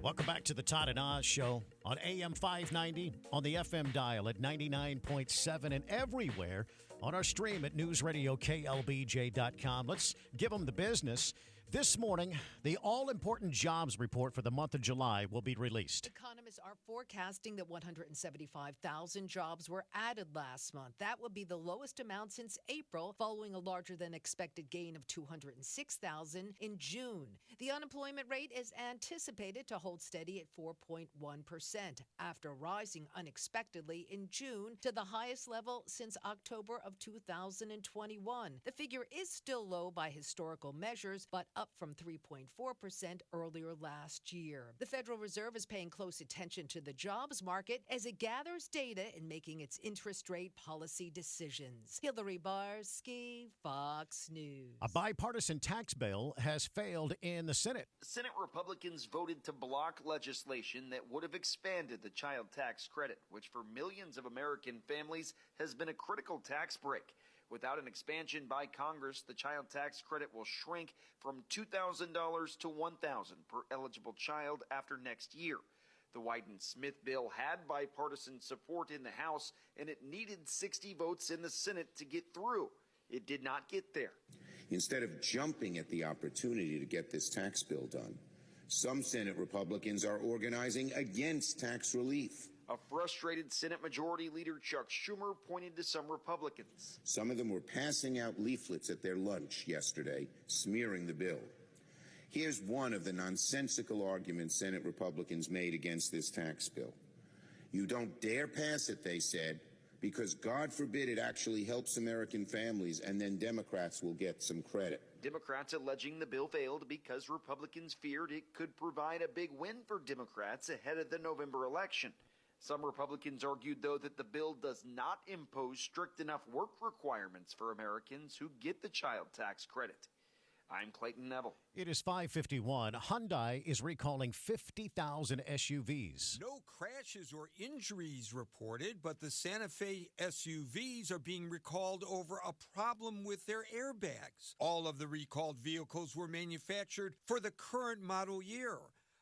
Welcome back to the Todd and Oz Show on AM 590, on the FM dial at 99.7, and everywhere on our stream at newsradioklbj.com. Let's give them the business. This morning, the all-important jobs report for the month of July will be released. Economists are forecasting that 175,000 jobs were added last month. That would be the lowest amount since April, following a larger-than-expected gain of 206,000 in June. The unemployment rate is anticipated to hold steady at 4.1%, after rising unexpectedly in June to the highest level since October of 2021. The figure is still low by historical measures, but up from 3.4% earlier last year. The Federal Reserve is paying close attention to the jobs market as it gathers data in making its interest rate policy decisions. Hillary Barsky, Fox News. A bipartisan tax bill has failed in the Senate. Senate Republicans voted to block legislation that would have expanded the child tax credit, which for millions of American families has been a critical tax break. Without an expansion by Congress, the child tax credit will shrink from $2,000 to $1,000 per eligible child after next year. The Wyden-Smith bill had bipartisan support in the House, and it needed 60 votes in the Senate to get through. It did not get there. Instead of jumping at the opportunity to get this tax bill done, some Senate Republicans are organizing against tax relief. A frustrated Senate Majority Leader Chuck Schumer pointed to some Republicans. Some of them were passing out leaflets at their lunch yesterday, smearing the bill. Here's one of the nonsensical arguments Senate Republicans made against this tax bill. You don't dare pass it, they said, because God forbid it actually helps American families, and then Democrats will get some credit. Democrats alleging the bill failed because Republicans feared it could provide a big win for Democrats ahead of the November election. Some Republicans argued, though, that the bill does not impose strict enough work requirements for Americans who get the child tax credit. I'm Clayton Neville. It is 5:51. Hyundai is recalling 50,000 SUVs. No crashes or injuries reported, but the Santa Fe SUVs are being recalled over a problem with their airbags. All of the recalled vehicles were manufactured for the current model year.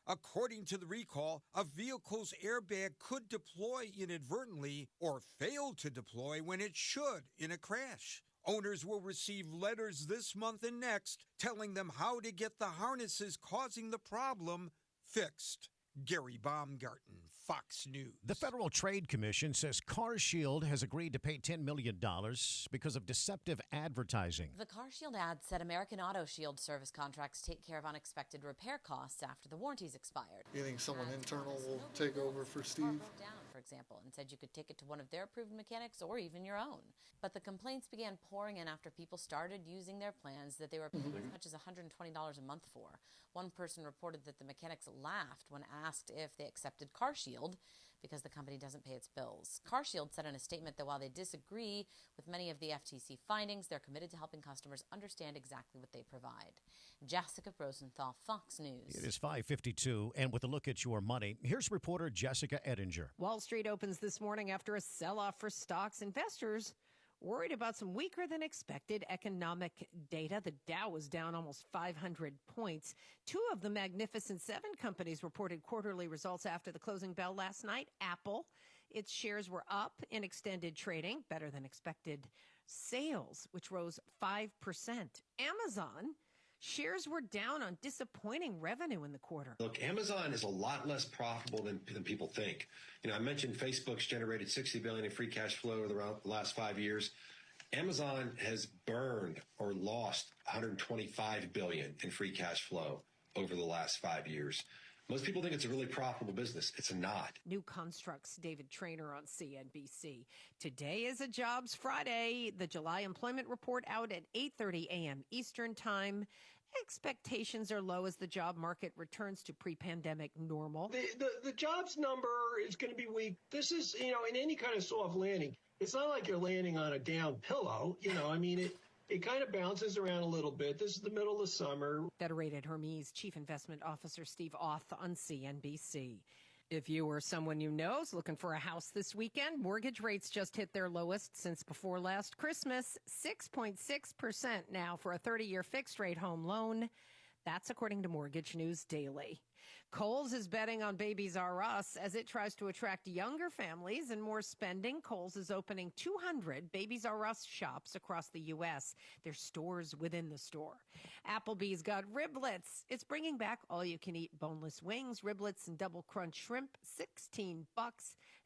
According to the recall, a vehicle's airbag could deploy inadvertently or fail to deploy when it should in a crash. Owners will receive letters this month and next telling them how to get the harnesses causing the problem fixed. Gary Baumgarten, Fox News. The Federal Trade Commission says CarShield has agreed to pay $10 million because of deceptive advertising. The CarShield ad said American Auto Shield service contracts take care of unexpected repair costs after the warranties expired. You think someone internal will take over for Steve? Down, for example, and said you could take it to one of their approved mechanics or even your own. But the complaints began pouring in after people started using their plans that they were paying as much as $120 a month for. One person reported that the mechanics laughed when asked if they accepted CarShield because the company doesn't pay its bills. CarShield said in a statement that while they disagree with many of the FTC findings, they're committed to helping customers understand exactly what they provide. Jessica Rosenthal, Fox News. It is 5:52, and with a look at your money, here's reporter Jessica Ettinger. Wall Street opens this morning after a sell-off for stocks. Investors worried about some weaker than expected economic data. The Dow was down almost 500 points. Two of the Magnificent Seven companies reported quarterly results after the closing bell last night. Apple, its shares were up in extended trading, better than expected sales, which rose 5%. Amazon, shares were down on disappointing revenue in the quarter. Look, Amazon is a lot less profitable than people think. I mentioned Facebook's generated $60 billion in free cash flow over the last 5 years. Amazon has burned or lost $125 billion in free cash flow over the last 5 years. Most people think it's a really profitable business. It's not. New Construct's David Traynor on CNBC. Today is a Jobs Friday. The July employment report out at 8:30 a.m. Eastern Time. Expectations are low as the job market returns to pre-pandemic normal. The jobs number is going to be weak. This is, in any kind of soft landing, it's not like you're landing on a down pillow. It kind of bounces around a little bit. This is the middle of summer. Federated Hermes Chief Investment Officer Steve Auth on CNBC. If you or someone you know is looking for a house this weekend, mortgage rates just hit their lowest since before last Christmas, 6.6% now for a 30-year fixed-rate home loan. That's according to Mortgage News Daily. Kohl's is betting on Babies R Us as it tries to attract younger families and more spending. Kohl's is opening 200 Babies R Us shops across the U.S. They're stores within the store. Applebee's got riblets. It's bringing back all-you-can-eat boneless wings, riblets, and double crunch shrimp, $16,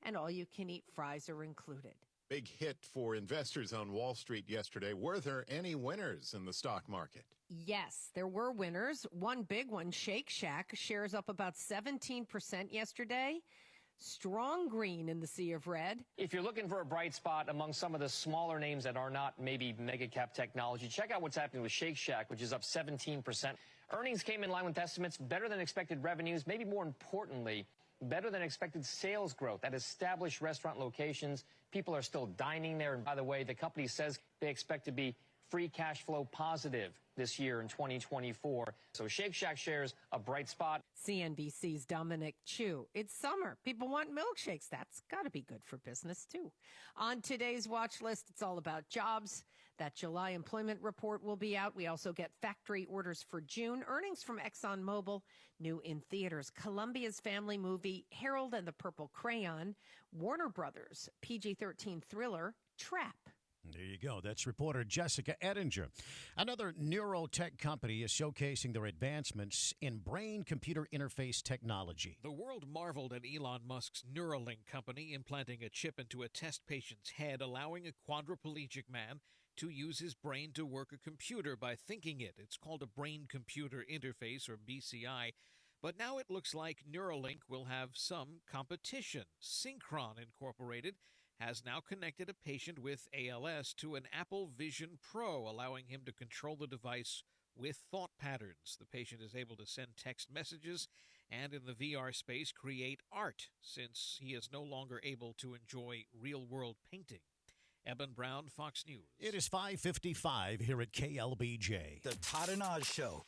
and all-you-can-eat fries are included. Big hit for investors on Wall Street yesterday. Were there any winners in the stock market? Yes, there were winners. One big one, Shake Shack, shares up about 17% yesterday. Strong green in the sea of red. If you're looking for a bright spot among some of the smaller names that are not maybe mega cap technology, check out what's happening with Shake Shack, which is up 17%. Earnings came in line with estimates, better than expected revenues, maybe more importantly, better than expected sales growth at established restaurant locations. People are still dining there. And by the way, the company says they expect to be free cash flow positive this year in 2024. So Shake Shack shares a bright spot. CNBC's Dominic Chu. It's summer. People want milkshakes. That's got to be good for business, too. On today's watch list, it's all about jobs. That July employment report will be out. We also get factory orders for June, earnings from ExxonMobil, new in theaters, Columbia's family movie, Harold and the Purple Crayon, Warner Brothers, PG-13 thriller, Trap. There you go. That's reporter Jessica Ettinger. Another neurotech company is showcasing their advancements in brain-computer interface technology. The world marveled at Elon Musk's Neuralink company implanting a chip into a test patient's head, allowing a quadriplegic man to use his brain to work a computer by thinking it. It's called a brain-computer interface, or BCI. But now it looks like Neuralink will have some competition. Synchron Incorporated has now connected a patient with ALS to an Apple Vision Pro, allowing him to control the device with thought patterns. The patient is able to send text messages and, in the VR space, create art, since he is no longer able to enjoy real-world painting. Eben Brown, Fox News. It is 5:55 here at KLBJ. The Todd and Oz Show.